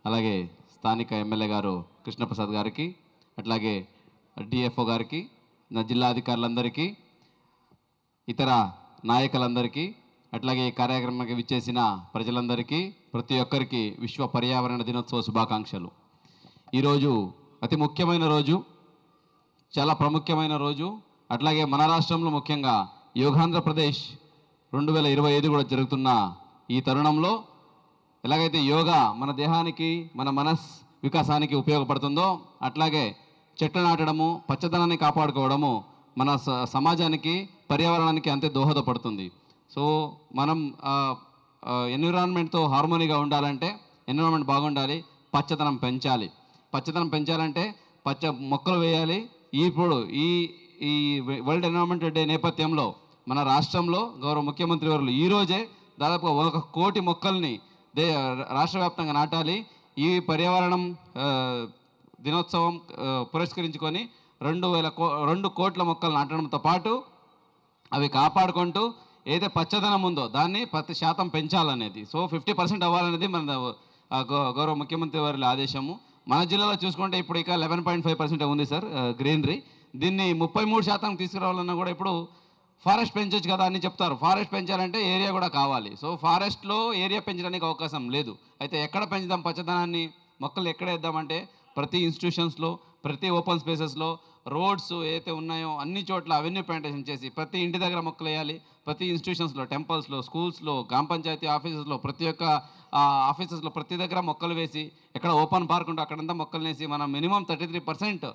అలాగే స్థానిక ఎమ్మెల్యే గారు కృష్ణప్రసాద్ గారికి, అట్లాగే డిఎఫ్ఓ గారికి, నా జిల్లా అధికారులందరికీ, ఇతర నాయకులందరికీ, అట్లాగే ఈ కార్యక్రమానికి విచ్చేసిన ప్రజలందరికీ, ప్రతి ఒక్కరికి విశ్వ పర్యావరణ దినోత్సవ శుభాకాంక్షలు. ఈరోజు అతి ముఖ్యమైన రోజు, చాలా ప్రాముఖ్యమైన రోజు. అట్లాగే మన రాష్ట్రంలో ముఖ్యంగా యోగాంధ్రప్రదేశ్ 2025 కూడా జరుగుతున్న ఈ తరుణంలో ఎలాగైతే యోగా మన దేహానికి, మన మనస్ వికాసానికి ఉపయోగపడుతుందో, అట్లాగే చెట్లు నాటడము, పచ్చదనాన్ని కాపాడుకోవడము మన సమాజానికి, పర్యావరణానికి అంతే దోహదపడుతుంది. సో మనం ఎన్విరాన్మెంట్తో హార్మోనీగా ఉండాలంటే, ఎన్విరాన్మెంట్ బాగుండాలి, పచ్చదనం పెంచాలి. పచ్చదనం పెంచాలంటే మొక్కలు వేయాలి. ఇప్పుడు ఈ వరల్డ్ ఎన్విరాన్మెంట్ డే నేపథ్యంలో మన రాష్ట్రంలో గౌరవ ముఖ్యమంత్రి వర్యులు ఈరోజే దాదాపుగా 1 కోటి మొక్కల్ని రాష్ట్ర వ్యాప్తంగా నాటాలి. ఈ పర్యావరణం దినోత్సవం పురస్కరించుకొని 2 కోట్ల మొక్కలు నాటడంతో పాటు అవి కాపాడుకుంటూ ఏదైతే పచ్చదనం ఉందో దాన్ని 10% పెంచాలనేది. సో 50% అవ్వాలనేది మన గౌరవ ముఖ్యమంత్రి వారి ఆదేశము. మన జిల్లాలో చూసుకుంటే ఇప్పుడు ఇక 11.5% ఉంది సార్ గ్రీనరీ. దీన్ని 33% తీసుకురావాలన్నా కూడా ఇప్పుడు ఫారెస్ట్ పెంచవచ్చు కదా అని చెప్తారు. ఫారెస్ట్ పెంచాలంటే ఏరియా కూడా కావాలి. సో ఫారెస్ట్లో ఏరియా పెంచడానికి అవకాశం లేదు. అయితే ఎక్కడ పెంచుదాం పచ్చదనాన్ని, మొక్కలు ఎక్కడ వేద్దామంటే ప్రతి ఇన్స్టిట్యూషన్స్లో, ప్రతి ఓపెన్ స్పేసెస్లో, రోడ్స్ ఏదైతే ఉన్నాయో అన్ని చోట్ల అవెన్యూ ప్లాంటేషన్ చేసి ప్రతి ఇంటి దగ్గర మొక్కలు వేయాలి. ప్రతి ఇన్స్టిట్యూషన్స్లో, టెంపుల్స్లో, స్కూల్స్లో, గ్రామ పంచాయతీ ఆఫీసెస్లో, ప్రతి ఒక్క ఆఫీసెస్లో ప్రతి దగ్గర మొక్కలు వేసి, ఎక్కడ ఓపెన్ పార్క్ ఉంటే అక్కడంతా మొక్కలు వేసి మనం మినిమం 33%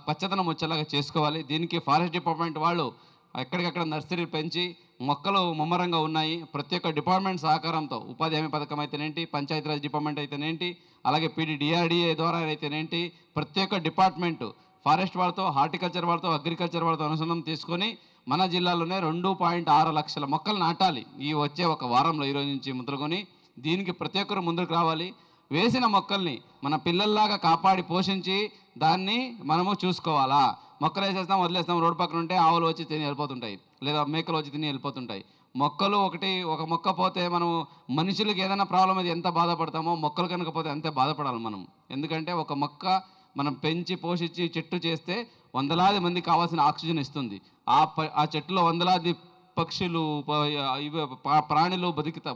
పచ్చదనం వచ్చేలాగా చేసుకోవాలి. దీనికి ఫారెస్ట్ డిపార్ట్మెంట్ వాళ్ళు ఎక్కడికక్కడ నర్సరీలు పెంచి మొక్కలు ముమ్మరంగా ఉన్నాయి. ప్రతి ఒక్క డిపార్ట్మెంట్ సహకారంతో, ఉపాధి హామీ పథకం అయితేనేంటి, పంచాయతీరాజ్ డిపార్ట్మెంట్ అయితేనేంటి, అలాగే డిఆర్డీఏ ద్వారా అయితేనేంటి, ప్రతి ఒక్క డిపార్ట్మెంటు ఫారెస్ట్ వాళ్ళతో, హార్టికల్చర్ వాళ్ళతో, అగ్రికల్చర్ వాళ్ళతో అనుసంధానం తీసుకొని మన జిల్లాలోనే 2.6 లక్షల మొక్కలు నాటాలి. ఈ వచ్చే ఒక వారంలో ఈరోజు నుంచి మొదలుకొని దీనికి ప్రతి ఒక్కరు ముందుకు రావాలి. వేసిన మొక్కల్ని మన పిల్లల్లాగా కాపాడి పోషించి దాన్ని మనము చూసుకోవాలా. మొక్కలు వేసేస్తాం, వదిలేస్తాం, రోడ్డు పక్కన ఉంటే ఆవులు వచ్చి తిని వెళ్ళిపోతుంటాయి, లేదా మేకలు వచ్చి తిని వెళ్ళిపోతుంటాయి. మొక్కలు ఒక మొక్క పోతే మనం మనుషులకి ఏదైనా ప్రాబ్లం అయితే ఎంత బాధపడతామో మొక్కలు కనుక పోతే అంతే బాధపడాలి మనం. ఎందుకంటే ఒక మొక్క మనం పెంచి పోషించి చెట్టు చేస్తే వందలాది మందికి కావాల్సిన ఆక్సిజన్ ఇస్తుంది. ఆ చెట్టులో వందలాది పక్షులు, ప్రాణులు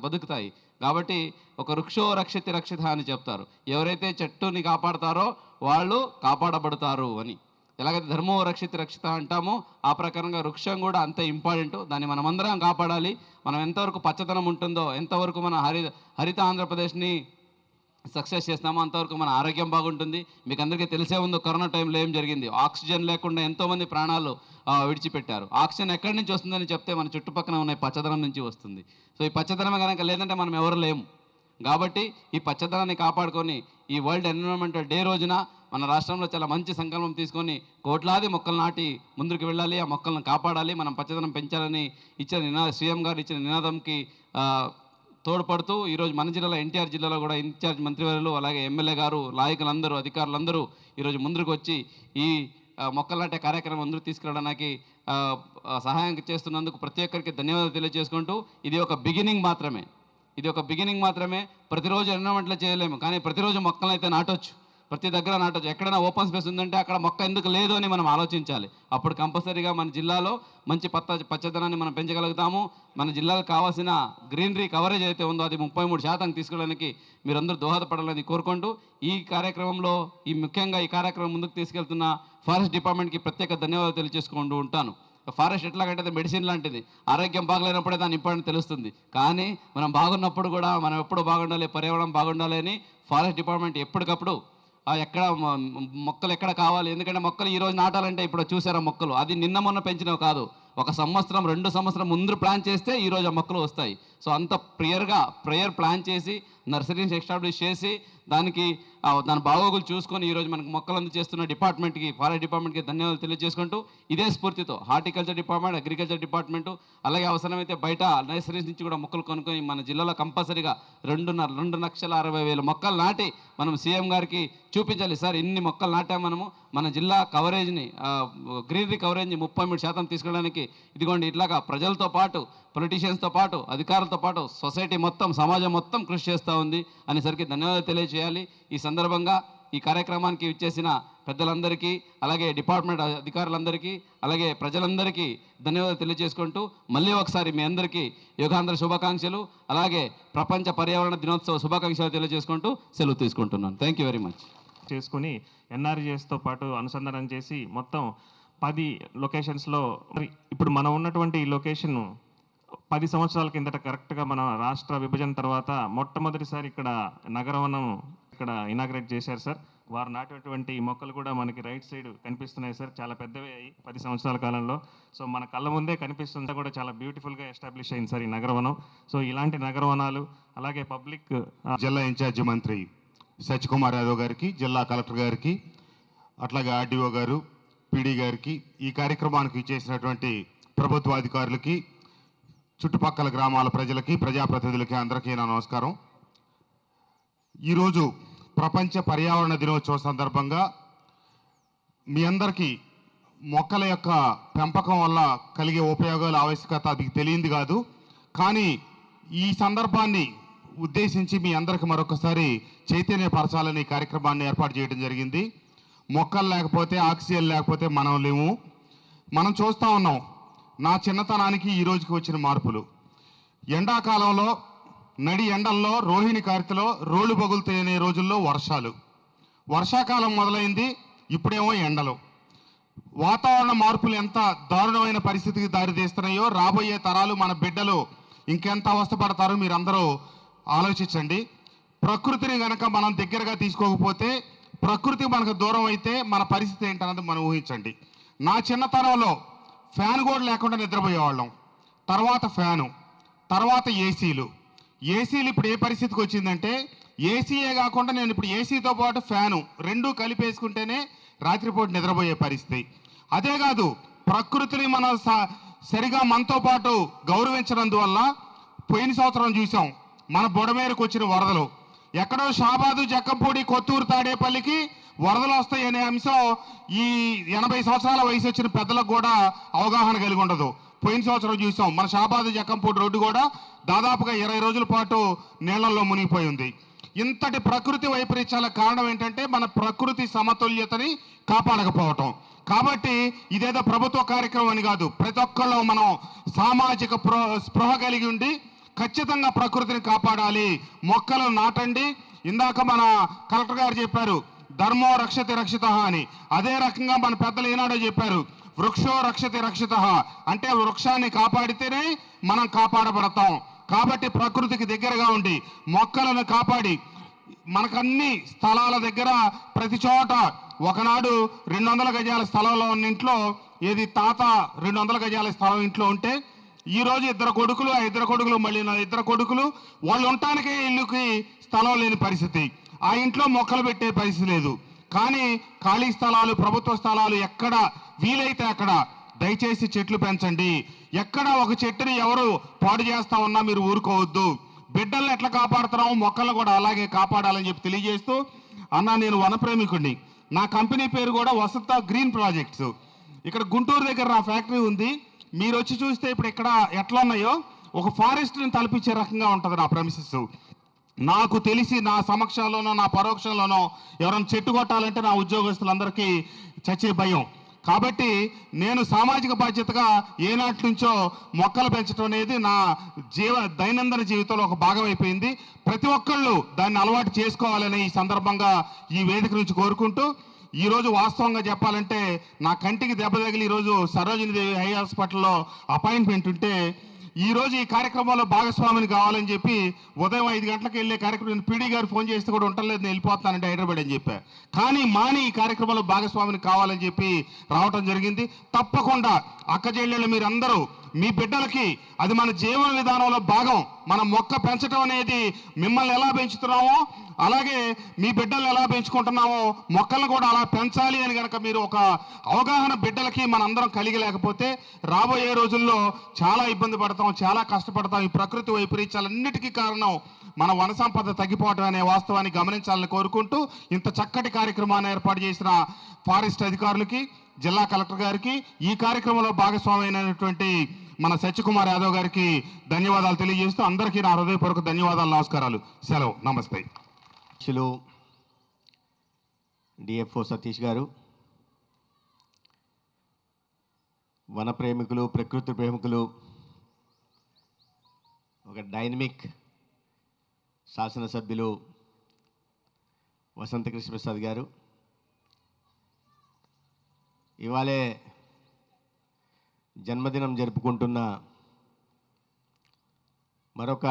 బతుకుతాయి. కాబట్టి ఒక వృక్షో రక్షిత రక్షిత అని చెప్తారు. ఎవరైతే చెట్టుని కాపాడతారో వాళ్ళు కాపాడబడతారు అని. ఎలాగైతే ధర్మో రక్షిత రక్షిత అంటామో ఆ ప్రకారంగా వృక్షం కూడా అంతే ఇంపార్టెంట్. దాన్ని మనమందరం కాపాడాలి. మనం ఎంతవరకు పచ్చదనం ఉంటుందో, ఎంతవరకు మన హరిత ఆంధ్రప్రదేశ్ని సక్సెస్ చేస్తామో అంతవరకు మన ఆరోగ్యం బాగుంటుంది. మీకు అందరికీ తెలిసే ఉంది కరోనా టైంలో ఏం జరిగింది. ఆక్సిజన్ లేకుండా ఎంతోమంది ప్రాణాలు విడిచిపెట్టారు. ఆక్సిజన్ ఎక్కడి నుంచి వస్తుందని చెప్తే మన చుట్టుపక్కల ఉన్న పచ్చదనం నుంచి వస్తుంది. సో ఈ పచ్చదనం కనుక లేదంటే మనం ఎవరు లేము. కాబట్టి ఈ పచ్చదనాన్ని కాపాడుకొని ఈ వరల్డ్ ఎన్విరాన్మెంటల్ డే రోజున మన రాష్ట్రంలో చాలా మంచి సంకల్పం తీసుకొని కోట్లాది మొక్కలు నాటి ముందుకు వెళ్ళాలి. ఆ మొక్కలను కాపాడాలి, మనం పచ్చదనం పెంచాలని సీఎం గారు ఇచ్చిన నినాదంకి తోడ్పడుతూ ఈరోజు మన జిల్లాలో, ఎన్టీఆర్ జిల్లాలో కూడా ఇన్ఛార్జ్ మంత్రివర్యులు, అలాగే ఎమ్మెల్యే గారు, నాయకులందరూ, అధికారులందరూ ఈరోజు ముందుకు వచ్చి ఈ మొక్కలు నాటే కార్యక్రమం ముందుకు తీసుకురావడానికి సహాయం చేస్తున్నందుకు ప్రతి ఒక్కరికి ధన్యవాదాలు తెలియజేసుకుంటూ, ఇది ఒక బిగినింగ్ మాత్రమే. ప్రతిరోజు ఎన్విరాన్మెంట్లో చేయలేము, కానీ ప్రతిరోజు మొక్కలను అయితే నాటొచ్చు. ప్రతి దగ్గర నాటొచ్చు. ఎక్కడైనా ఓపెన్ స్పేస్ ఉందంటే అక్కడ మొక్క ఎందుకు లేదు అని మనం ఆలోచించాలి. అప్పుడు కంపల్సరీగా మన జిల్లాలో మంచి పచ్చదనాన్ని మనం పెంచగలుగుతాము. మన జిల్లాకు కావాల్సిన గ్రీనరీ కవరేజ్ అయితే ఉందో అది 33% తీసుకెళ్ళడానికి మీరందరూ దోహదపడాలని కోరుకుంటూ, ఈ కార్యక్రమంలో ముఖ్యంగా ఈ కార్యక్రమం ముందుకు తీసుకెళ్తున్న ఫారెస్ట్ డిపార్ట్మెంట్కి ప్రత్యేక ధన్యవాదాలు తెలియజేసుకుంటూ ఉంటాను. ఫారెస్ట్ ఎట్లాగంటే మెడిసిన్ లాంటిది. ఆరోగ్యం బాగలేనప్పుడే దాని ఇంపార్టెంట్ తెలుస్తుంది. కానీ మనం బాగున్నప్పుడు కూడా మనం ఎప్పుడు బాగుండాలి, పర్యావరణం బాగుండాలి అని ఫారెస్ట్ డిపార్ట్మెంట్ ఎప్పటికప్పుడు ఎక్కడ మొక్కలు ఎక్కడ కావాలి. ఎందుకంటే మొక్కలు ఈరోజు నాటాలంటే ఇప్పుడు చూసారా మొక్కలు, అది నిన్న మొన్న పెంచినవి కాదు. 1 సంవత్సరం 2 సంవత్సరం ముందు ప్లాన్ చేస్తే ఈరోజు ఆ మొక్కలు వస్తాయి. సో అంత ప్రేయర్ ప్లాన్ చేసి నర్సరీని ఎస్టాబ్లిష్ చేసి దానికి దాని బాగోగులు చూసుకొని ఈరోజు మనకు మొక్కలు అందజేస్తున్న డిపార్ట్మెంట్కి, ఫారెస్ట్ డిపార్ట్మెంట్కి ధన్యవాదాలు తెలియజేసుకుంటూ, ఇదే స్ఫూర్తితో హార్టికల్చర్ డిపార్ట్మెంట్, అగ్రికల్చర్ డిపార్ట్మెంటు, అలాగే అవసరమైతే బయట నర్సరీస్ నుంచి కూడా మొక్కలు కొనుక్కొని మన జిల్లాలో కంపల్సరీగా 2,60,000 మొక్కలు నాటి మనం సీఎం గారికి చూపించాలి. సార్ ఇన్ని మొక్కలు నాటాం మనము, మన జిల్లా కవరేజ్ని, గ్రీనరీ కవరేజ్ని 33% తీసుకెళ్ళడానికి ఇదిగోండి ఇట్లాగా ప్రజలతో పాటు పొలిటీషియన్స్తో పాటు అధికారులతో పాటు సొసైటీ మొత్తం సమాజం మొత్తం కృషి చేస్తూ ఉంది అనేసరికి ధన్యవాదాలు తెలియజేయాలి. ఈ సందర్భంగా ఈ కార్యక్రమానికి ఇచ్చేసిన పెద్దలందరికీ, అలాగే డిపార్ట్మెంట్ అధికారులందరికీ, అలాగే ప్రజలందరికీ ధన్యవాదాలు తెలియజేసుకుంటూ మళ్ళీ ఒకసారి మీ అందరికీ యోగాంధ్ర శుభాకాంక్షలు, అలాగే ప్రపంచ పర్యావరణ దినోత్సవ శుభాకాంక్షలు తెలియజేసుకుంటూ సెలవు తీసుకుంటున్నాను. Thank you very much. చేసుకుని ఎన్ఆర్జీఎస్తో పాటు అనుసంధానం చేసి మొత్తం 10 లొకేషన్స్లో, ఇప్పుడు మనం ఉన్నటువంటి ఈ లొకేషన్ 10 సంవత్సరాల కిందట కరెక్ట్గా మన రాష్ట్ర విభజన తర్వాత మొట్టమొదటిసారి ఇక్కడ నగరవనం ఇక్కడ ఇనాగ్రేట్ చేశారు సార్. వారు నాటినటువంటి మొక్కలు కూడా మనకి రైట్ సైడ్ కనిపిస్తున్నాయి సార్. చాలా పెద్దవి 10 సంవత్సరాల కాలంలో. సో మన కళ్ళ ముందే కనిపిస్తుంది కూడా, చాలా బ్యూటిఫుల్గా ఎస్టాబ్లిష్ అయింది సార్ ఈ నగరవనం. సో ఇలాంటి నగరవనాలు, అలాగే పబ్లిక్ జిల్లా ఇన్ఛార్జి మంత్రి సత్యకుమార్ యాదవ్ గారికి, జిల్లా కలెక్టర్ గారికి, అట్లాగే ఆర్డీఓ గారు, పీడీ గారికి, ఈ కార్యక్రమానికి చేసినటువంటి ప్రభుత్వ అధికారులకి, చుట్టుపక్కల గ్రామాల ప్రజలకి, ప్రజాప్రతినిధులకి అందరికీ నా నమస్కారం. ఈరోజు ప్రపంచ పర్యావరణ దినోత్సవం సందర్భంగా మీ అందరికీ మొక్కల యొక్క పెంపకం వల్ల కలిగే ఉపయోగాల ఆవశ్యకత అది తెలియంది కాదు. కానీ ఈ సందర్భాన్ని ఉద్దేశించి మీ అందరికి మరొకసారి చైతన్యపరచాలని కార్యక్రమాన్ని ఏర్పాటు చేయడం జరిగింది. మొక్కలు లేకపోతే, ఆక్సిజన్ లేకపోతే మనం లేము. మనం చూస్తూ ఉన్నాం నా చిన్నతనానికి ఈ రోజుకి వచ్చిన మార్పులు. ఎండాకాలంలో నడి ఎండల్లో, రోహిణి కార్తెలో రోడ్లు పగులుతాయనే రోజుల్లో వర్షాలు, వర్షాకాలం మొదలైంది, ఇప్పుడేమో ఎండలు. వాతావరణ మార్పులు ఎంత దారుణమైన పరిస్థితికి దారితీస్తున్నాయో రాబోయే తరాలు, మన బిడ్డలు ఇంకెంత అవస్థపడతారో మీరందరూ ఆలోచించండి. ప్రకృతిని గనక మనం దగ్గరగా తీసుకోకపోతే, ప్రకృతి మనకు దూరం అయితే మన పరిస్థితి ఏంటన్నది మనం ఊహించండి. నా చిన్నతనంలో ఫ్యాన్ కూడా లేకుండా నిద్రపోయేవాళ్ళం. తర్వాత ఫ్యాను, తర్వాత ఏసీలు ఇప్పుడు ఏ పరిస్థితికి వచ్చిందంటే, ఏసీయే కాకుండా నేను ఇప్పుడు ఏసీతో పాటు ఫ్యాను రెండూ కలిపేసుకుంటేనే రాత్రిపూట నిద్రపోయే పరిస్థితి. అదే కాదు, ప్రకృతిని మనం సరిగా మనతో పాటు గౌరవించినందువల్ల పోయిన సంవత్సరం చూసాం మన బుడమేరుకు వచ్చిన వరదలు. ఎక్కడో షాబాదు, జక్కంపూడి, కొత్తూరు, తాడేపల్లికి వరదలు వస్తాయనే అంశం ఈ 80 సంవత్సరాల వయసు వచ్చిన పెద్దలకు కూడా అవగాహన కలిగి ఉండదు. పోయిన సంవత్సరం చూసాం మన షాబాదు, జక్కంపూడి రోడ్డు కూడా దాదాపుగా 20 రోజుల పాటు నీళ్లలో మునిగిపోయి ఉంది. ఇంతటి ప్రకృతి వైపరీత్యాలకు కారణం ఏంటంటే మన ప్రకృతి సమతుల్యతని కాపాడకపోవటం. కాబట్టి ఇదేదో ప్రభుత్వ కార్యక్రమం అని కాదు, ప్రతి ఒక్కళ్ళు మనం సామాజిక స్పృహ కలిగి ఉండి ఖచ్చితంగా ప్రకృతిని కాపాడాలి, మొక్కలు నాటండి. ఇందాక మన కలెక్టర్ గారు చెప్పారు ధర్మో రక్షతి రక్షిత అని. అదే రకంగా మన పెద్దలు ఏనాడో చెప్పారు వృక్షో రక్షతి రక్షిత, అంటే వృక్షాన్ని కాపాడితేనే మనం కాపాడబడతాం. కాబట్టి ప్రకృతికి దగ్గరగా ఉండి మొక్కలను కాపాడి, మనకన్ని స్థలాల దగ్గర ప్రతి చోట ఒకనాడు 200 గజాల స్థలంలో ఉన్న ఇంట్లో ఏది తాత 200 గజాల స్థలం ఇంట్లో ఉంటే ఈరోజు 2 కొడుకులు, ఆ 2 కొడుకులు మళ్ళీ 2 కొడుకులు వాళ్ళు ఉండటానికే ఇల్లుకి స్థలం లేని పరిస్థితి. ఆ ఇంట్లో మొక్కలు పెట్టే పరిస్థితి లేదు. కానీ ఖాళీ స్థలాలు, ప్రభుత్వ స్థలాలు ఎక్కడ వీలైతే అక్కడ దయచేసి చెట్లు పెంచండి. ఎక్కడ ఒక చెట్టుని ఎవరు పాడు చేస్తా ఉన్నా మీరు ఊరుకోవద్దు. బిడ్డల్ని ఎట్లా కాపాడుతున్నామో మొక్కలను కూడా అలాగే కాపాడాలని చెప్పి తెలియజేస్తూ, అన్న నేను వనప్రేమికుడిని, నా కంపెనీ పేరు కూడా వసంత గ్రీన్ ప్రాజెక్ట్స్. ఇక్కడ గుంటూరు దగ్గర నా ఫ్యాక్టరీ ఉంది. మీరు వచ్చి చూస్తే ఇప్పుడు ఇక్కడ ఎట్లా ఉన్నాయో ఒక ఫారెస్ట్ని తలపించే రకంగా ఉంటుంది నా ప్రెమిసెస్. నాకు తెలిసి నా సమక్షంలోనో నా పరోక్షంలోనో ఎవరైనా చెట్టు కొట్టాలంటే నా ఉద్యోగస్తులందరికీ చచ్చే భయం. కాబట్టి నేను సామాజిక బాధ్యతగా ఏనాటి నుంచో మొక్కలు పెంచడం అనేది నా దైనందిన జీవితంలో ఒక భాగం అయిపోయింది. ప్రతి ఒక్కళ్ళు దాన్ని అలవాటు చేసుకోవాలని ఈ సందర్భంగా ఈ వేదిక నుంచి కోరుకుంటూ, ఈరోజు వాస్తవంగా చెప్పాలంటే నా కంటికి దెబ్బ తగిలి ఈరోజు సరోజిని దేవి హై హాస్పిటల్లో అపాయింట్మెంట్ ఉంటే ఈరోజు ఈ కార్యక్రమంలో భాగస్వామిని కావాలని చెప్పి ఉదయం 5 గంటలకు వెళ్ళే కార్యక్రమం పీడీ గారు ఫోన్ చేస్తే కూడా ఉండలేదు, నేను వెళ్ళిపోతానంటే హైదరాబాద్ అని చెప్పా. కానీ మాని ఈ కార్యక్రమంలో భాగస్వామిని కావాలని చెప్పి రావటం జరిగింది. తప్పకుండా అక్క చెల్లెళ్ళు మీరందరూ మీ బిడ్డలకి అది మన జీవన విధానంలో భాగం. మనం మొక్క పెంచడం అనేది మిమ్మల్ని ఎలా పెంచుతున్నామో అలాగే మీ బిడ్డలను ఎలా పెంచుకుంటున్నామో మొక్కలను కూడా అలా పెంచాలి అని కనుక మీరు ఒక అవగాహన బిడ్డలకి మనందరం కలిగి లేకపోతే రాబోయే రోజుల్లో చాలా ఇబ్బంది పడతాం, చాలా కష్టపడతాం. ఈ ప్రకృతి వైపరీత్యాలన్నిటికీ కారణం మన వన సంపద తగ్గిపోవడం అనే వాస్తవాన్ని గమనించాలని కోరుకుంటూ, ఇంత చక్కటి కార్యక్రమాన్ని ఏర్పాటు చేసిన ఫారెస్ట్ అధికారులకి, జిల్లా కలెక్టర్ గారికి, ఈ కార్యక్రమంలో భాగస్వామి అయినటువంటి మన సత్యకుమార్ యాదవ్ గారికి ధన్యవాదాలు తెలియజేస్తూ అందరికీ నా హృదయపూర్వక ధన్యవాదాలు, నమస్కారాలు, సెలవు, నమస్తే. అధ్యక్షులు డిఎఫ్ఓ సతీష్ గారు, వన ప్రేమికులు, ప్రకృతి ప్రేమికులు, ఒక డైనమిక్ శాసనసభ్యులు వసంత కృష్ణ ప్రసాద్ గారు, ఇవాళే జన్మదినం జరుపుకుంటున్న మరొక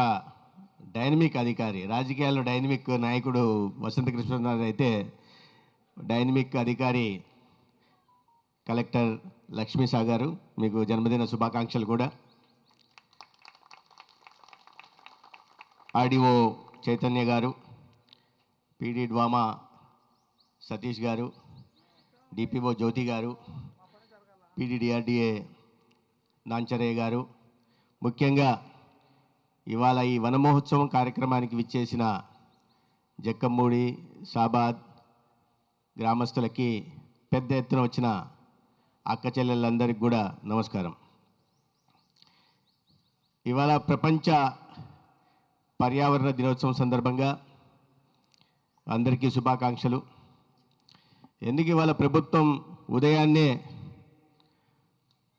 డైనమిక్ అధికారి, రాజకీయాల్లో డైనమిక్ నాయకుడు వసంత కృష్ణ ప్రసాద్ అయితే డైనమిక్ అధికారి కలెక్టర్ లక్ష్మీ షా గారు, మీకు జన్మదిన శుభాకాంక్షలు కూడా. ఆర్డీఓ చైతన్య గారు, పీడీ డ్వామా సతీష్ గారు, డిపిఓ జ్యోతి గారు, పీడీడీఆర్డీఏ నాంచరయ్య గారు, ముఖ్యంగా ఇవాళ ఈ వన మహోత్సవం కార్యక్రమానికి విచ్చేసిన జక్కమ్మూడి, షాబాద్ గ్రామస్తులకి, పెద్ద ఎత్తున వచ్చిన అక్క చెల్లెళ్ళందరికీ కూడా నమస్కారం. ఇవాళ ప్రపంచ పర్యావరణ దినోత్సవం సందర్భంగా అందరికీ శుభాకాంక్షలు. ఎందుకు ఇవాళ ప్రభుత్వం ఉదయాన్నే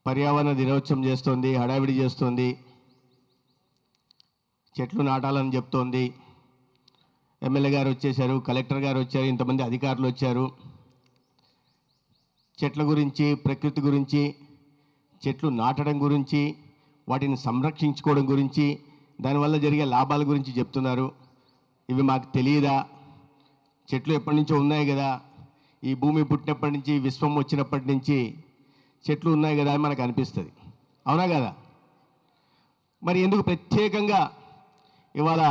పర్యావరణ దినోత్సవం చేస్తోంది, హడావిడి చేస్తోంది, చెట్లు నాటాలని చెప్తోంది. ఎమ్మెల్యే గారు వచ్చేశారు, కలెక్టర్ గారు వచ్చారు, ఇంతమంది అధికారులు వచ్చారు. చెట్ల గురించి, ప్రకృతి గురించి, చెట్లు నాటడం గురించి, వాటిని సంరక్షించుకోవడం గురించి, దానివల్ల జరిగే లాభాల గురించి చెప్తున్నారు. ఇవి మాకు తెలియదా? చెట్లు ఎప్పటి నుంచో ఉన్నాయి కదా, ఈ భూమి పుట్టినప్పటి నుంచి, విశ్వం వచ్చినప్పటి నుంచి చెట్లు ఉన్నాయి కదా అని మనకు అనిపిస్తుంది. అవునా కదా? మరి ఎందుకు ప్రత్యేకంగా ఇవాళ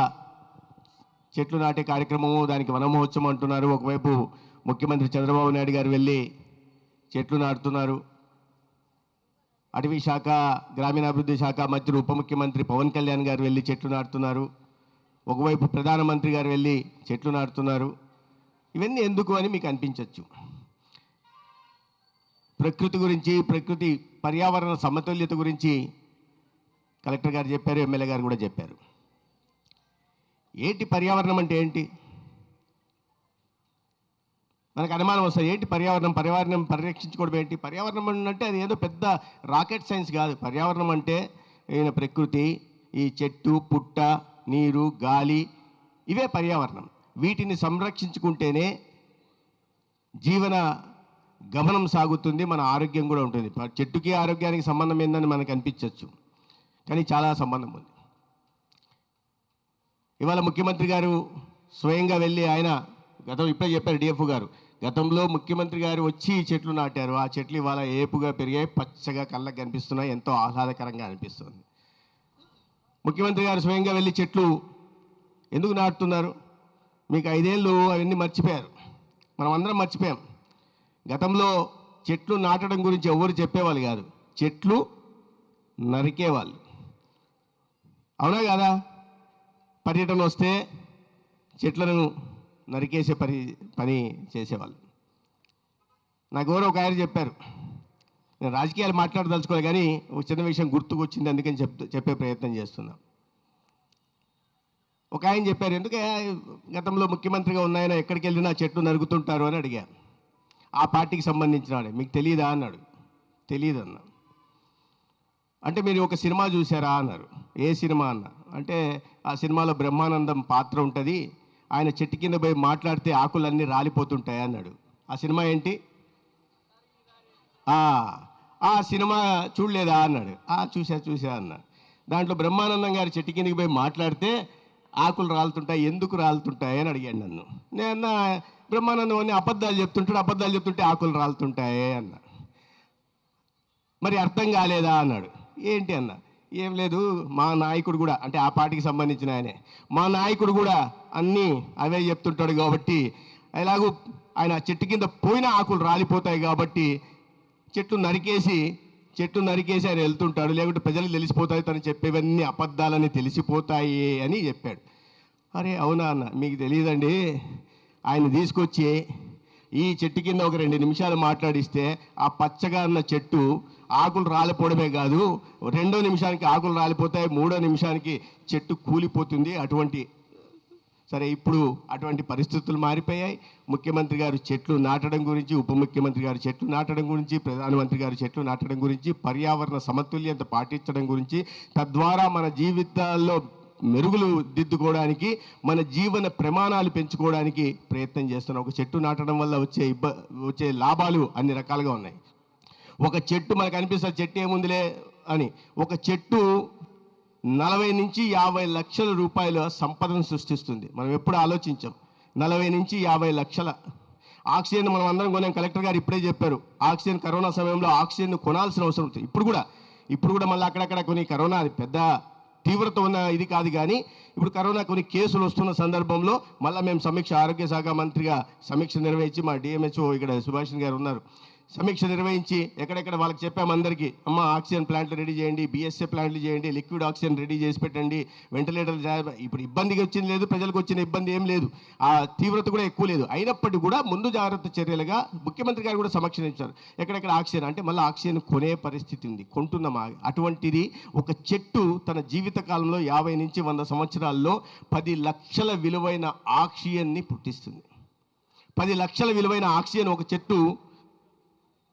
చెట్లు నాటే కార్యక్రమము, దానికి వన మహోత్సవం అంటున్నారు? ఒకవైపు ముఖ్యమంత్రి చంద్రబాబు నాయుడు గారు వెళ్ళి చెట్లు నాటుతున్నారు, అటవీ శాఖ, గ్రామీణాభివృద్ధి శాఖ మంత్రి ఉప ముఖ్యమంత్రి పవన్ కళ్యాణ్ గారు వెళ్ళి చెట్లు నాటుతున్నారు, ఒకవైపు ప్రధానమంత్రి గారు వెళ్ళి చెట్లు నాటుతున్నారు. ఇవన్నీ ఎందుకు అని మీకు అనిపించవచ్చు. ప్రకృతి గురించి, ప్రకృతి పర్యావరణ సమతుల్యత గురించి కలెక్టర్ గారు చెప్పారు, ఎమ్మెల్యే గారు కూడా చెప్పారు. ఏంటి పర్యావరణం అంటే ఏంటి? మనకు అనుమానం వస్తుంది, ఏంటి పర్యావరణం? పర్యావరణం పరిరక్షించుకోవడం ఏంటి? పర్యావరణం అంటే అది ఏదో పెద్ద రాకెట్ సైన్స్ కాదు. పర్యావరణం అంటే ఈయన ప్రకృతి, ఈ చెట్టు, పుట్ట, నీరు, గాలి, ఇవే పర్యావరణం. వీటిని సంరక్షించుకుంటేనే జీవన గమనం సాగుతుంది, మన ఆరోగ్యం కూడా ఉంటుంది. చెట్టుకి ఆరోగ్యానికి సంబంధం ఏందని మనకు అనిపించవచ్చు, కానీ చాలా సంబంధం ఉంది. ఇవాళ ముఖ్యమంత్రి గారు స్వయంగా వెళ్ళి, ఆయన ఇప్పుడే చెప్పారు డిఎఫ్ గారు, గతంలో ముఖ్యమంత్రి గారు వచ్చి చెట్లు నాటారు. ఆ చెట్లు ఇవాళ ఏపుగా పెరిగాయి, పచ్చగా కళ్ళకు కనిపిస్తున్నాయి, ఎంతో ఆహ్లాదకరంగా అనిపిస్తుంది. ముఖ్యమంత్రి గారు స్వయంగా వెళ్ళి చెట్లు ఎందుకు నాటుతున్నారు? మీకు 5 ఏళ్ళు అవన్నీ మర్చిపోయారు, మనం అందరం మర్చిపోయాం. గతంలో చెట్లు నాటడం గురించి ఎవరు చెప్పేవాళ్ళు కాదు, చెట్లు నరికేవాళ్ళు. అవునా కదా? పర్యటన వస్తే చెట్లను నరికేసే పని చేసేవాళ్ళు. నాకు ఎవరో ఒక ఆయన చెప్పారు, నేను రాజకీయాలు మాట్లాడదలుచుకోవాలి కానీ ఒక చిన్న విషయం గుర్తుకు వచ్చింది, అందుకని చెప్పే ప్రయత్నం చేస్తున్నా. ఒక ఆయన చెప్పారు, ఎందుకే గతంలో ముఖ్యమంత్రిగా ఉన్నాయన ఎక్కడికి వెళ్ళినా చెట్లు నరుగుతుంటారు అని అడిగాను. ఆ పార్టీకి సంబంధించిన వాడే, మీకు తెలియదా అన్నాడు. తెలియదు అన్నా. అంటే మీరు ఒక సినిమా చూసారా అన్నారు. ఏ సినిమా అన్న అంటే, ఆ సినిమాలో బ్రహ్మానందం పాత్ర ఉంటుంది, ఆయన చెట్టు కింద పోయి మాట్లాడితే ఆకులన్నీ రాలిపోతుంటాయి అన్నాడు. ఆ సినిమా ఏంటి? ఆ సినిమా చూడలేదా అన్నాడు. చూసా అన్న. దాంట్లో బ్రహ్మానందం గారు చెట్టు కిందకి పోయి మాట్లాడితే ఆకులు రాలుతుంటాయి, ఎందుకు రాలుతుంటాయి అని అడిగాడు నన్ను. నేను బ్రహ్మానందం అన్ని అబద్ధాలు చెప్తుంటే ఆకులు రాలుతుంటాయి అన్న. మరి అర్థం కాలేదా అన్నాడు. ఏంటి అన్న? ఏం లేదు, మా నాయకుడు కూడా, అంటే ఆ పార్టీకి సంబంధించిన ఆయనే, మా నాయకుడు కూడా అన్నీ అవే చెప్తుంటాడు కాబట్టి, ఎలాగూ ఆయన చెట్టు కింద పోయిన ఆకులు రాలిపోతాయి కాబట్టి చెట్టు నరికేసి ఆయన వెళ్తుంటాడు, లేకుంటే ప్రజలకు తెలిసిపోతాయి, తను చెప్పేవన్నీ అబద్ధాలని తెలిసిపోతాయి అని చెప్పాడు. అరే అవునా అన్న, మీకు తెలియదండి, ఆయన తీసుకొచ్చి ఈ చెట్టు కింద ఒక 2 నిమిషాలు మాట్లాడిస్తే ఆ పచ్చగా ఉన్న చెట్టు ఆకులు రాలిపోవడమే కాదు, 2వ నిమిషానికి ఆకులు రాలిపోతాయి, 3వ నిమిషానికి చెట్టు కూలిపోతుంది. సరే, ఇప్పుడు అటువంటి పరిస్థితులు మారిపోయాయి. ముఖ్యమంత్రి గారు చెట్లు నాటడం గురించి, ఉప ముఖ్యమంత్రి గారు చెట్లు నాటడం గురించి, ప్రధానమంత్రి గారు చెట్లు నాటడం గురించి, పర్యావరణ సమతుల్యత పాటించడం గురించి, తద్వారా మన జీవితాల్లో మెరుగులు దిద్దుకోవడానికి, మన జీవన ప్రమాణాలు పెంచుకోవడానికి ప్రయత్నం చేస్తున్నాం. ఒక చెట్టు నాటడం వల్ల వచ్చే లాభాలు అన్ని రకాలుగా ఉన్నాయి. ఒక చెట్టు మనకు అనిపిస్తుంది చెట్టు ఏముందిలే అని. ఒక చెట్టు 40 నుంచి 50 లక్షల రూపాయల సంపదను సృష్టిస్తుంది. మనం ఎప్పుడు ఆలోచించాం. 40 నుంచి 50 లక్షల ఆక్సిజన్ మనం అందరం కొనాం. కలెక్టర్ గారు ఇప్పుడే చెప్పారు, ఆక్సిజన్ కరోనా సమయంలో ఆక్సిజన్ కొనాల్సిన అవసరం ఉంటుంది. ఇప్పుడు కూడా మళ్ళీ అక్కడక్కడ కొన్ని కరోనా అది పెద్ద తీవ్రత ఉన్న ఇది కాదు, కానీ ఇప్పుడు కరోనా కొన్ని కేసులు వస్తున్న సందర్భంలో మళ్ళీ మేము ఆరోగ్య శాఖ మంత్రిగా సమీక్ష నిర్వహించి, మా డిఎంహెచ్ఓ ఇక్కడ సుభాష్ గారు ఉన్నారు, సమీక్ష నిర్వహించి ఎక్కడెక్కడ వాళ్ళకి చెప్పాము అందరికీ, అమ్మ ఆక్సిజన్ ప్లాంట్లు రెడీ చేయండి, బిఎస్ఏ ప్లాంట్లు చేయండి, లిక్విడ్ ఆక్సిజన్ రెడీ చేసి పెట్టండి, వెంటిలేటర్లు. ఇప్పుడు ఇబ్బందిగా వచ్చింది లేదు, ప్రజలకు వచ్చిన ఇబ్బంది ఏం లేదు, ఆ తీవ్రత కూడా ఎక్కువ లేదు. అయినప్పటికీ కూడా ముందు జాగ్రత్త చర్యలుగా ముఖ్యమంత్రి గారు కూడా సమీక్షించారు. ఎక్కడెక్కడ ఆక్సిజన్ అంటే మళ్ళీ ఆక్సిజన్ కొనే పరిస్థితి ఉంది, కొంటున్నామా? అటువంటిది ఒక చెట్టు తన జీవిత కాలంలో 50 నుంచి 100 సంవత్సరాల్లో 10 లక్షల విలువైన ఆక్సిజన్ని పుట్టిస్తుంది. 10 లక్షల విలువైన ఆక్సిజన్ ఒక చెట్టు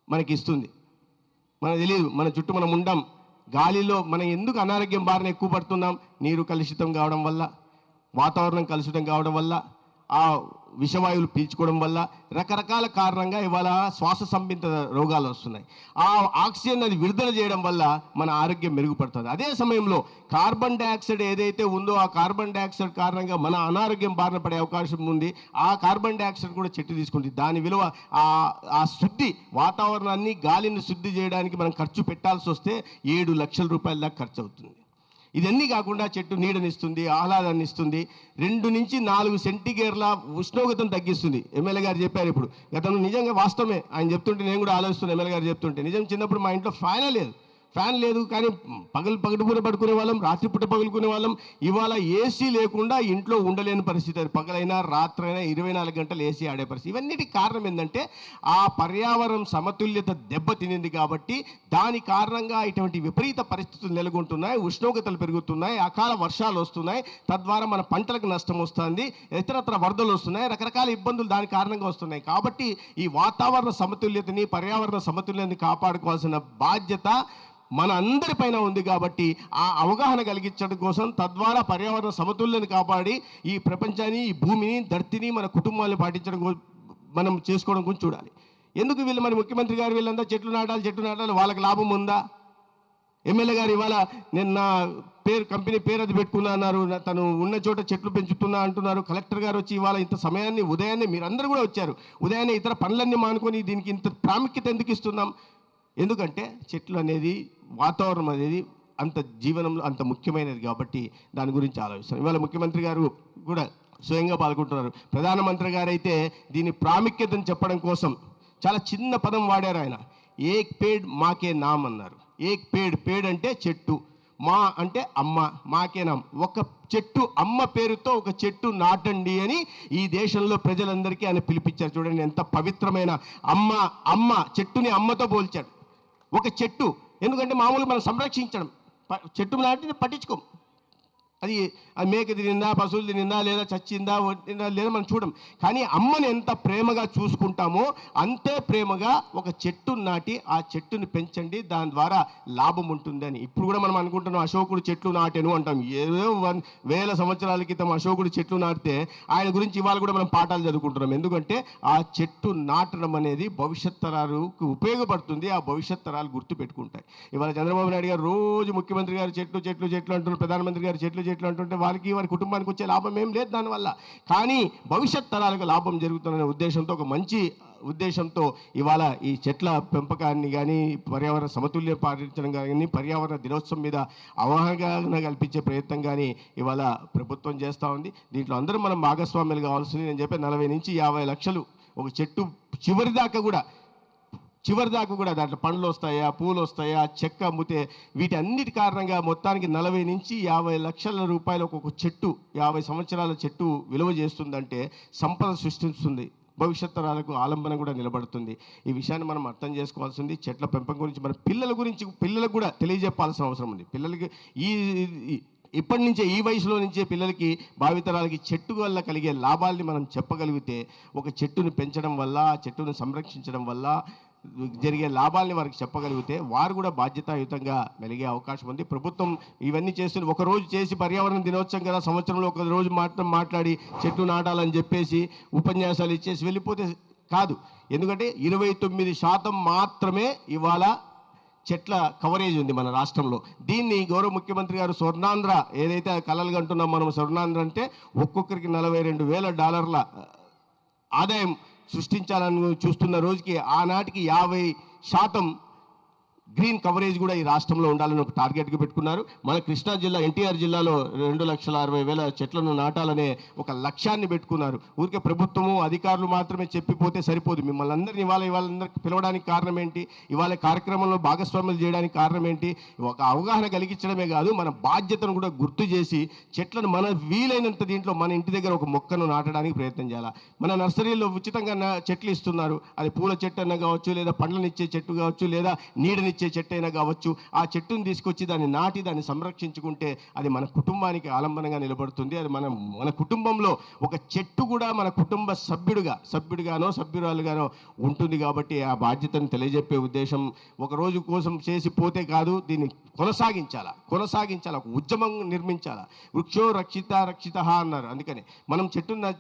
మనకి ఇస్తుంది. మనకు తెలియదు, మన చుట్టూ మనం ఉండం. గాలిలో మనం ఎందుకు అనారోగ్యం బారిన ఎక్కువ పడుతున్నాం? నీరు కలుషితం కావడం వల్ల, వాతావరణం కలుషితం కావడం వల్ల, ఆ విషవాయువులు పీల్చుకోవడం వల్ల, రకరకాల కారణంగా ఇవాళ శ్వాస సంబంధిత రోగాలు వస్తున్నాయి. ఆ ఆక్సిజన్ అది విడుదల చేయడం వల్ల మన ఆరోగ్యం మెరుగుపడుతుంది. అదే సమయంలో కార్బన్ డైఆక్సైడ్ ఏదైతే ఉందో ఆ కార్బన్ డైఆక్సైడ్ కారణంగా మన అనారోగ్యం బారిన పడే అవకాశం ఉంది. ఆ కార్బన్ డైఆక్సైడ్ కూడా చెట్టు తీసుకుంటుంది. దాని విలువ ఆ శుద్ధి, వాతావరణాన్ని గాలిని శుద్ధి చేయడానికి మనం ఖర్చు పెట్టాల్సి వస్తే 7 లక్షల రూపాయల దాకా ఖర్చు అవుతుంది. ఇదన్నీ కాకుండా చెట్టు నీడనిస్తుంది, ఆహ్లాదాన్ని ఇస్తుంది, 2 నుంచి 4 సెంటీగ్రేడ్ల ఉష్ణోగ్రతను తగ్గిస్తుంది. ఎమ్మెల్యే గారు చెప్పారు ఇప్పుడు. గతంలో నిజంగా వాస్తవమే, ఆయన చెప్తుంటే నేను కూడా ఆలోచిస్తున్నాను. ఎమ్మెల్యే గారు చెప్తుంటే నిజం, చిన్నప్పుడు మా ఇంట్లో ఫ్యాన్ లేదు, కానీ పగటిపూట పడుకునే వాళ్ళం, రాత్రిపూట పగులుకునే వాళ్ళం. ఇవాళ ఏసీ లేకుండా ఇంట్లో ఉండలేని పరిస్థితి. అది పగలైనా రాత్రైనా 24 గంటలు ఏసీ ఆడే పరిస్థితి. ఇవన్నిటికి కారణం ఏంటంటే ఆ పర్యావరణం సమతుల్యత దెబ్బతినింది కాబట్టి దాని కారణంగా ఇటువంటి విపరీత పరిస్థితులు నెలకొంటున్నాయి, ఉష్ణోగ్రతలు పెరుగుతున్నాయి, అకాల వర్షాలు వస్తున్నాయి, తద్వారా మన పంటలకు నష్టం వస్తుంది, ఇతరత్ర వరదలు వస్తున్నాయి, రకరకాల ఇబ్బందులు దాని కారణంగా వస్తున్నాయి. కాబట్టి ఈ వాతావరణ సమతుల్యతని, పర్యావరణ సమతుల్యతని కాపాడుకోవాల్సిన బాధ్యత మన అందరిపైన ఉంది. కాబట్టి ఆ అవగాహన కలిగించడం కోసం, తద్వారా పర్యావరణ సమతుల్యతను కాపాడి ఈ ప్రపంచాన్ని, ఈ భూమిని, ధర్తిని, మన కుటుంబాలను పాటించడం మనం చేసుకోవడం గురించి చూడాలి. ఎందుకు మరి ముఖ్యమంత్రి గారు వీళ్ళంతా చెట్లు నాటాలి, వాళ్ళకి లాభం ఉందా? ఎమ్మెల్యే గారు ఇవాళ నేను నా కంపెనీ పేరు అది పెట్టుకున్నా అన్నారు, తను ఉన్న చోట చెట్లు పెంచుతున్నా అంటున్నారు. కలెక్టర్ గారు వచ్చి ఇవాళ ఇంత సమయాన్ని, ఉదయాన్నే మీరందరూ కూడా వచ్చారు, ఉదయాన్నే ఇతర పనులన్నీ మానుకొని దీనికి ఇంత ప్రాముఖ్యత ఎందుకు ఇస్తున్నాం? ఎందుకంటే చెట్లు అనేది, వాతావరణం అనేది అంత జీవనంలో అంత ముఖ్యమైనది కాబట్టి దాని గురించి ఆలోచిస్తాం. ఇవాళ ముఖ్యమంత్రి గారు కూడా స్వయంగా పాల్గొంటున్నారు. ప్రధానమంత్రి గారు అయితే దీని ప్రాముఖ్యతను చెప్పడం కోసం చాలా చిన్న పదం వాడారు ఆయన. ఏక్ పేడ్ మాకే నామ్ అన్నారు. ఏక్ పేడ్ అంటే చెట్టు, మా అంటే అమ్మ, మాకే నామ్. ఒక చెట్టు, అమ్మ పేరుతో ఒక చెట్టు నాటండి అని ఈ దేశంలో ప్రజలందరికీ ఆయన పిలిపించారు. చూడండి ఎంత పవిత్రమైన అమ్మ చెట్టుని అమ్మతో పోల్చాడు. ఒక చెట్టు, ఎందుకంటే మామూలుగా మనం సంరక్షించడం, చెట్టు నాటిని పట్టించుకోం, అది మేక తినిందా, పశువులు తినిందా, లేదా చచ్చిందా, లేదా మనం చూడం. కానీ అమ్మని ఎంత ప్రేమగా చూసుకుంటామో అంతే ప్రేమగా ఒక చెట్టు నాటి ఆ చెట్టుని పెంచండి, దాని ద్వారా లాభం ఉంటుందని. ఇప్పుడు కూడా మనం అనుకుంటున్నాం అశోకుడు చెట్లు నాటెను అంటాం. ఏదో 1000 సంవత్సరాల క్రితం అశోకుడు చెట్లు నాటితే ఆయన గురించి ఇవాళ కూడా మనం పాఠాలు చదువుకుంటున్నాం. ఎందుకంటే ఆ చెట్టు నాటడం అనేది భవిష్యత్ తరాలకు ఉపయోగపడుతుంది, ఆ భవిష్యత్ తరాలు గుర్తు పెట్టుకుంటాయి. ఇవాళ చంద్రబాబు నాయుడు గారు రోజు ముఖ్యమంత్రి గారు చెట్లు అంటున్నారు, ప్రధానమంత్రి గారు చెట్లు అంటుంటే వారి కుటుంబానికి వచ్చే లాభం ఏం లేదు దానివల్ల. కానీ భవిష్యత్ తరాలకు లాభం జరుగుతుందనే ఉద్దేశంతో, ఒక మంచి ఉద్దేశంతో ఇవాళ ఈ చెట్ల పెంపకాన్ని కానీ, పర్యావరణ సమతుల్యం పాటించడం కానీ, పర్యావరణ దినోత్సవం మీద అవగాహన కల్పించే ప్రయత్నం కానీ ఇవాళ ప్రభుత్వం చేస్తూ ఉంది. దీంట్లో అందరూ మనం భాగస్వామ్యాలు కావాల్సింది. నేను చెప్పే 40 నుంచి 50 లక్షలు ఒక చెట్టు చివరి దాకా కూడా దాంట్లో పండ్లు వస్తాయా, పూలు వస్తాయా, చెక్క అమ్మితే, వీటి అన్నిటి కారణంగా మొత్తానికి 40 నుంచి 50 లక్షల రూపాయలు ఒక్కొక్క చెట్టు, 50 సంవత్సరాల చెట్టు విలువ చేస్తుందంటే సంపద సృష్టిస్తుంది. భవిష్యత్ తరాలకు ఆలంబన కూడా నిలబడుతుంది. ఈ విషయాన్ని మనం అర్థం చేసుకోవాల్సింది. చెట్ల పెంపకం గురించి మన పిల్లలకు కూడా తెలియజెప్పాల్సిన అవసరం ఉంది. పిల్లలకి ఇప్పటి నుంచే, ఈ వయసులో నుంచే పిల్లలకి భావితరాలకి చెట్టు వల్ల కలిగే లాభాల్ని మనం చెప్పగలిగితే, ఒక చెట్టును పెంచడం వల్ల, ఆ చెట్టును సంరక్షించడం వల్ల జరిగే లాభాల్ని వారికి చెప్పగలిగితే వారు కూడా బాధ్యతాయుతంగా మెలిగే అవకాశం ఉంది. ప్రభుత్వం ఇవన్నీ చేస్తుంది. ఒకరోజు చేసి పర్యావరణ దినోత్సవం కదా, సంవత్సరంలో ఒక రోజు మాట్లాడి చెట్టు నాటాలని చెప్పేసి ఉపన్యాసాలు ఇచ్చేసి వెళ్ళిపోతే కాదు. ఎందుకంటే 29% మాత్రమే ఇవాళ చెట్ల కవరేజ్ ఉంది మన రాష్ట్రంలో. దీన్ని గౌరవ ముఖ్యమంత్రి గారు స్వర్ణాంధ్ర ఏదైతే కలలు కంటున్నాం మనం, స్వర్ణాంధ్ర అంటే ఒక్కొక్కరికి $42,000 ఆదాయం సృష్టించాలని చూస్తున్న రోజుకి ఆనాటికి 50% గ్రీన్ కవరేజ్ కూడా ఈ రాష్ట్రంలో ఉండాలని ఒక టార్గెట్గా పెట్టుకున్నారు. మన కృష్ణా జిల్లా ఎన్టీఆర్ జిల్లాలో 2,60,000 చెట్లను నాటాలనే ఒక లక్ష్యాన్ని పెట్టుకున్నారు. ఊరికే ప్రభుత్వము అధికారులు మాత్రమే చెప్పిపోతే సరిపోదు. మిమ్మల్ని అందరినీ ఇవాళందరికీ పిలవడానికి కారణం ఏంటి, ఇవాళ కార్యక్రమంలో భాగస్వాములు చేయడానికి కారణం ఏంటి, ఒక అవగాహన కలిగించడమే కాదు, మన బాధ్యతను కూడా గుర్తు చేసి చెట్లను మన వీలైనంత దీంట్లో మన ఇంటి దగ్గర ఒక మొక్కను నాటడానికి ప్రయత్నం చేయాలి. మన నర్సరీలో ఉచితంగా చెట్లు ఇస్తున్నారు. అది పూల చెట్టు అన్న కావచ్చు, లేదా పండ్లనిచ్చే చెట్టు కావచ్చు, లేదా నీడనిచ్చే చెట్టు అయినా కావచ్చు. ఆ చెట్టును తీసుకొచ్చి దాన్ని నాటి దాన్ని సంరక్షించుకుంటే అది మన కుటుంబానికి ఆలంబనంగా నిలబడుతుంది. అది మన కుటుంబంలో ఒక చెట్టు కూడా మన కుటుంబ సభ్యుడిగానో సభ్యురాలుగానో ఉంటుంది. కాబట్టి ఆ బాధ్యతను తెలియజెప్పే ఉద్దేశం. ఒక రోజు కోసం చేసి పోతే కాదు, దీన్ని కొనసాగించాలా, ఒక ఉద్యమం నిర్మించాలా. వృక్షో రక్షిత అన్నారు. అందుకని మనం చెట్టును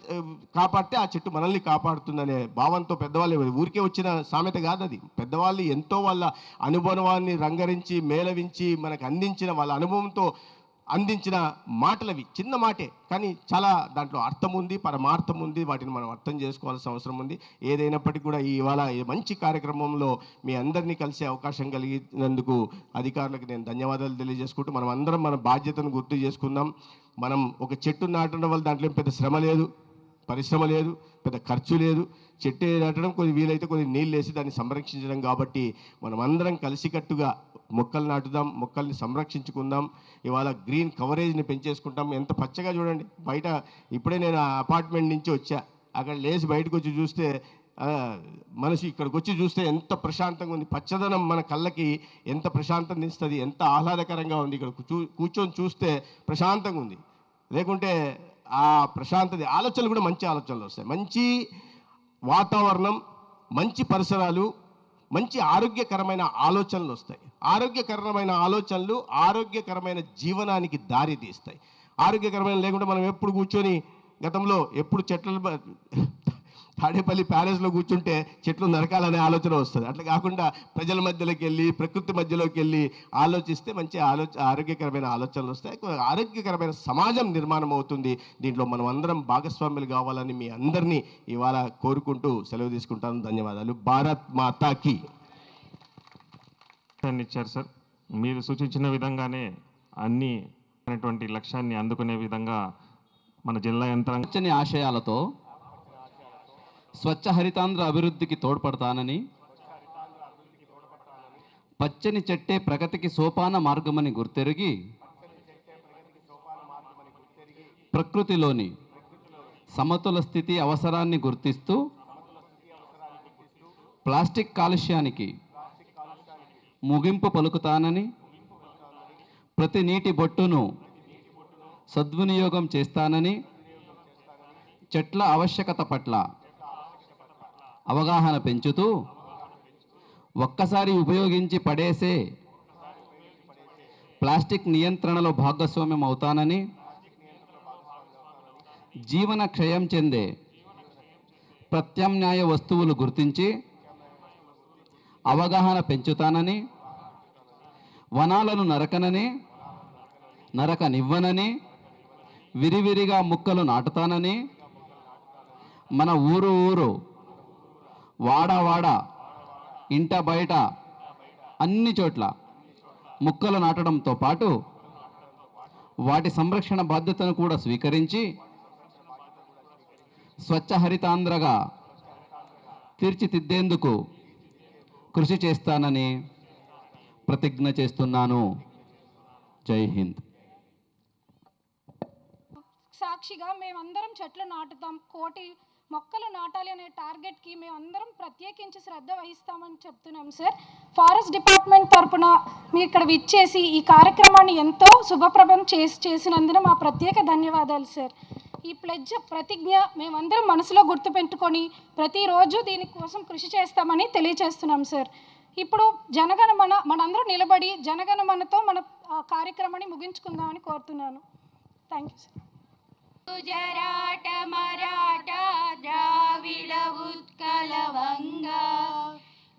కాపాడితే ఆ చెట్టు మనల్ని కాపాడుతుందనే భావంతో పెద్దవాళ్ళు, ఊరికే వచ్చిన సామెత కాదు అది. పెద్దవాళ్ళు ఎంతో వాళ్ళ అనుభవాన్ని రంగరించి మేళవించి మనకు అందించిన, వాళ్ళ అనుభవంతో అందించిన మాటలవి. చిన్న మాటే కానీ చాలా దాంట్లో అర్థం ఉంది, పరమార్థం ఉంది. వాటిని మనం అర్థం చేసుకోవాల్సిన అవసరం ఉంది. ఏదైనప్పటికీ కూడా ఇవాళ ఈ మంచి కార్యక్రమంలో మీ అందరినీ కలిసే అవకాశం కలిగినందుకు అధికారులకు నేను ధన్యవాదాలు తెలియజేసుకుంటూ, మనం అందరం మన బాధ్యతను గుర్తు చేసుకుందాం. మనం ఒక చెట్టు నాటడం వల్ల దాంట్లో పెద్ద శ్రమ లేదు, పరిశ్రమ లేదు, పెద్ద ఖర్చు లేదు. చెట్టు నాటడం కొద్ది వీలైతే కొద్ది నీళ్ళు వేసి దాన్ని సంరక్షించడం. కాబట్టి మనం అందరం కలిసికట్టుగా మొక్కలు నాటుదాం, మొక్కల్ని సంరక్షించుకుందాం. ఇవాళ గ్రీన్ కవరేజ్ని పెంచేసుకుంటాం. ఎంత పచ్చగా చూడండి బయట. ఇప్పుడే నేను ఆ అపార్ట్మెంట్ నుంచి వచ్చా, అక్కడ లేచి బయటకు వచ్చి చూస్తే మనిషి ఇక్కడికి వచ్చి చూస్తే ఎంత ప్రశాంతంగా ఉంది. పచ్చదనం మన కళ్ళకి ఎంత ప్రశాంతత ఇస్తుంది, ఎంత ఆహ్లాదకరంగా ఉంది. ఇక్కడ కూర్చొని చూస్తే ప్రశాంతంగా ఉంది. లేకుంటే ఆ ప్రశాంతత, ఆలోచనలు కూడా మంచి ఆలోచనలు వస్తాయి. మంచి వాతావరణం, మంచి పరిసరాలు, మంచి ఆరోగ్యకరమైన ఆలోచనలు వస్తాయి. ఆరోగ్యకరమైన ఆలోచనలు ఆరోగ్యకరమైన జీవనానికి దారి తీస్తాయి. ఆరోగ్యకరమైన లేకుంటే మనం ఎప్పుడు కూర్చొని, గతంలో ఎప్పుడు చెట్లు తాడేపల్లి ప్యాలెస్లో కూర్చుంటే చెట్లు నరకాలనే ఆలోచన వస్తుంది. అట్లా కాకుండా ప్రజల మధ్యలోకి వెళ్ళి, ప్రకృతి మధ్యలోకి వెళ్ళి ఆలోచిస్తే మంచి ఆరోగ్యకరమైన ఆలోచనలు వస్తాయి. ఆరోగ్యకరమైన సమాజం నిర్మాణం అవుతుంది. దీంట్లో మనం అందరం భాగస్వాములు కావాలని మీ అందరినీ ఇవాళ కోరుకుంటూ సెలవు తీసుకుంటాను. ధన్యవాదాలు. భారత్ మాతాకి. ఇచ్చారు సార్. మీరు సూచించిన విధంగానే అన్ని అనేటువంటి లక్ష్యాన్ని అందుకునే విధంగా మన జిల్లా యంత్రాంగం పచ్చని ఆశయాలతో స్వచ్ఛ హరితాంధ్ర అభివృద్ధికి తోడ్పడతానని, పచ్చని చెట్టే ప్రగతికి సోపాన మార్గమని గుర్తెరిగి, ప్రకృతిలోని సమతుల స్థితి అవసరాన్ని గుర్తిస్తూ, ప్లాస్టిక్ కాలుష్యానికి ముగింపు పలుకుతానని, ప్రతి నీటి బొట్టును సద్వినియోగం చేస్తానని, చెట్ల ఆవశ్యకత పట్ల అవగాహన పెంచుతూ, ఒక్కసారి ఉపయోగించి పడేసే ప్లాస్టిక్ నియంత్రణలో భాగస్వామ్యం అవుతానని, జీవన క్షయం చెందే ప్రత్యామ్నాయ వస్తువులు గుర్తించి అవగాహన పెంచుతానని, వనాలను నరకనివ్వనని, విరివిరిగా మొక్కలు నాటుతానని, మన ఊరు వాడ ఇంట బయట అన్ని చోట్ల మొక్కలు నాటడంతో పాటు వాటి సంరక్షణ బాధ్యతను కూడా స్వీకరించి స్వచ్ఛ హరితాంధ్రగా తీర్చిదిద్దేందుకు కృషి చేస్తానని ప్రతిజ్ఞ చేస్తున్నాను. జై హింద్. సాక్షిగా మేమందరం చెట్లు నాటుతాం. మొక్కలు నాటాలి అనే టార్గెట్కి మేమందరం ప్రత్యేకించి శ్రద్ధ వహిస్తామని చెప్తున్నాం సార్. ఫారెస్ట్ డిపార్ట్మెంట్ తరపున మీరు ఇక్కడ విచ్చేసి ఈ కార్యక్రమాన్ని ఎంతో శుభప్రభం చేసినందున మా ప్రత్యేక ధన్యవాదాలు సార్. ఈ ప్రతిజ్ఞ మేమందరం మనసులో గుర్తుపెట్టుకొని ప్రతిరోజు దీనికోసం కృషి చేస్తామని తెలియజేస్తున్నాం సార్. ఇప్పుడు జనగణమన మనందరూ నిలబడి జనగణమనతో మన కార్యక్రమాన్ని ముగించుకుందామని కోరుతున్నాను. Thank you sir. గుజరాట మరాఠ ద్రావిడ ఉత్కల వంగ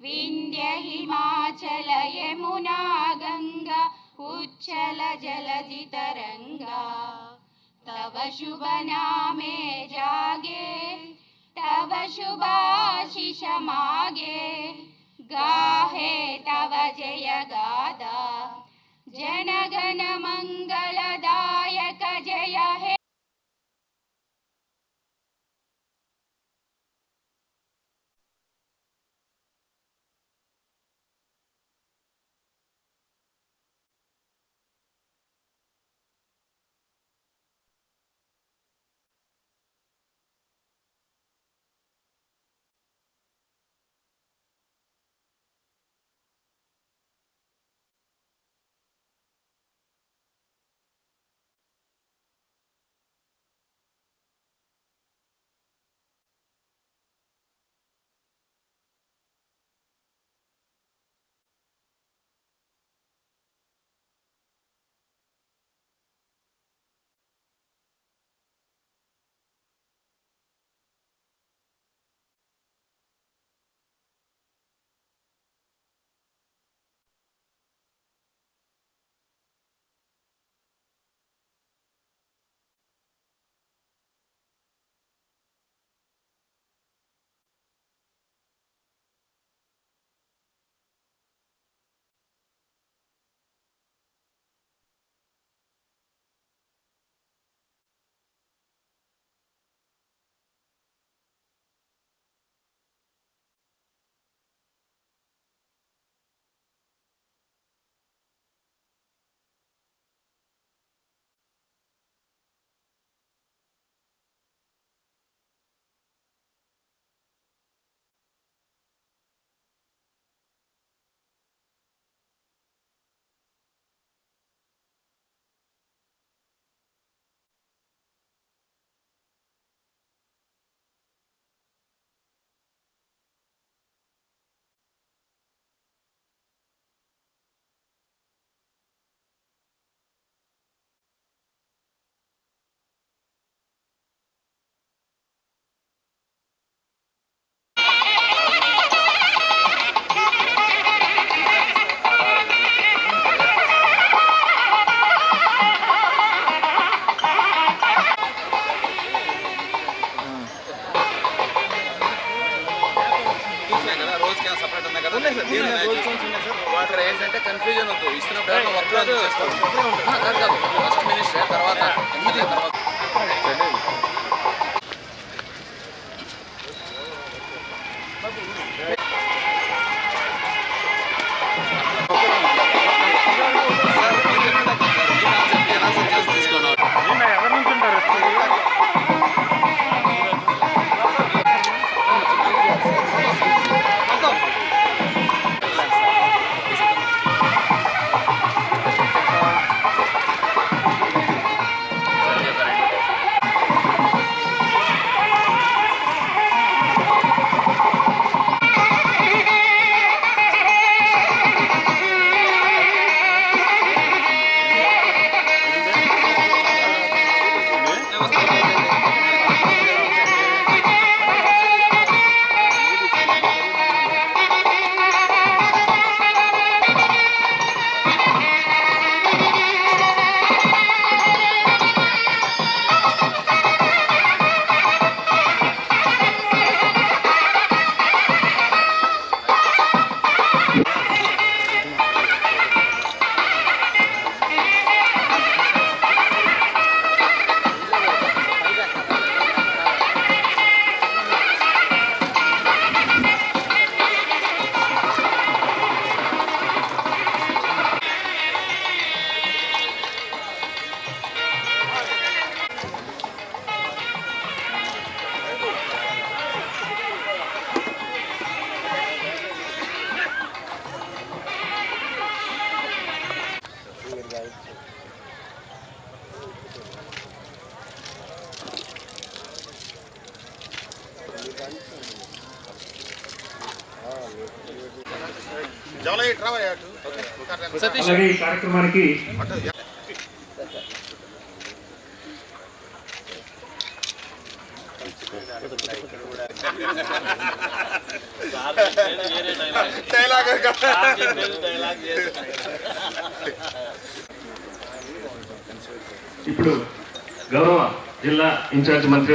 వింధ్య హిమాచల యమునా గంగా ఉచ్చల జలధి తరంగా तव शुभ नामे जागे तव शुभाशिष मागे गाहे तव जय गादा जनगण मंगलदायक जय हे। అక్కడ ఏంటంటే కన్ఫ్యూజన్ వద్దు, ఇస్తున్నప్పుడు వర్క్ చేస్తాం కాదు ఫస్ట్ మినిస్టర్ తర్వాత ఎమ్మెల్యే తర్వాత అలాగే ఈ కార్యక్రమానికి ఇప్పుడు గౌరవ జిల్లా ఇన్ఛార్జ్ మంత్రి